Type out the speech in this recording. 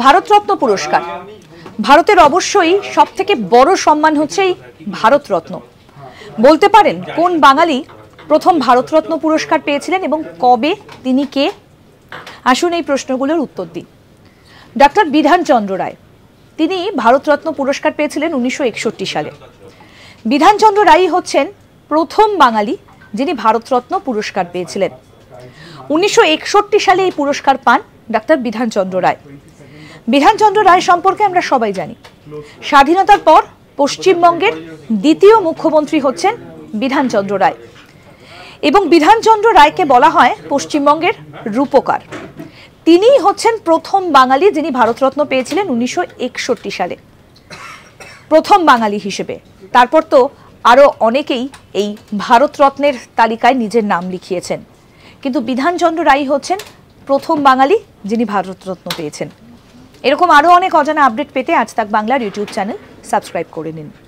ভারতরত্ন পুরস্কার ভারতের অবশ্যই সবথেকে বড় সম্মান হচ্ছে এই ভারতরত্ন। বলতে পারেন কোন বাঙালি প্রথম ভারতরত্ন পুরস্কার পেয়েছিলেন এবং কবে, তিনি কে? আসুন এই প্রশ্নগুলোর উত্তর দিই। ডক্টর বিধানচন্দ্র রায়, তিনি ভারতরত্ন পুরস্কার পেয়েছিলেন 1961 সালে। বিধানচন্দ্র রায় হচ্ছেন প্রথম বাঙালি যিনি ভারতরত্ন পুরস্কার পেয়েছিলেন। 1961 সালে এই পুরস্কার পান ডক্টর বিধানচন্দ্র রায়। বিধানচন্দ্র রায় সম্পর্কে আমরা সবাই জানি, স্বাধীনতার পর পশ্চিমবঙ্গের দ্বিতীয় মুখ্যমন্ত্রী হচ্ছেন বিধানচন্দ্র রায় এবং বিধানচন্দ্র রায়কে বলা হয় পশ্চিমবঙ্গের রূপকার। তিনিই হচ্ছেন প্রথম বাঙালি যিনি ভারতরত্ন পেয়েছিলেন 1961 সালে, প্রথম বাঙালি হিসেবে। তারপর তো আরও অনেকেই এই ভারতরত্নের তালিকায় নিজের নাম লিখিয়েছেন, কিন্তু বিধানচন্দ্র রায় হচ্ছেন প্রথম বাঙালি যিনি ভারতরত্ন পেয়েছেন। এরকম আরও অনেক অজানা আপডেট পেতে আজ তাক বাংলার ইউটিউব চ্যানেল সাবস্ক্রাইব করে নিন।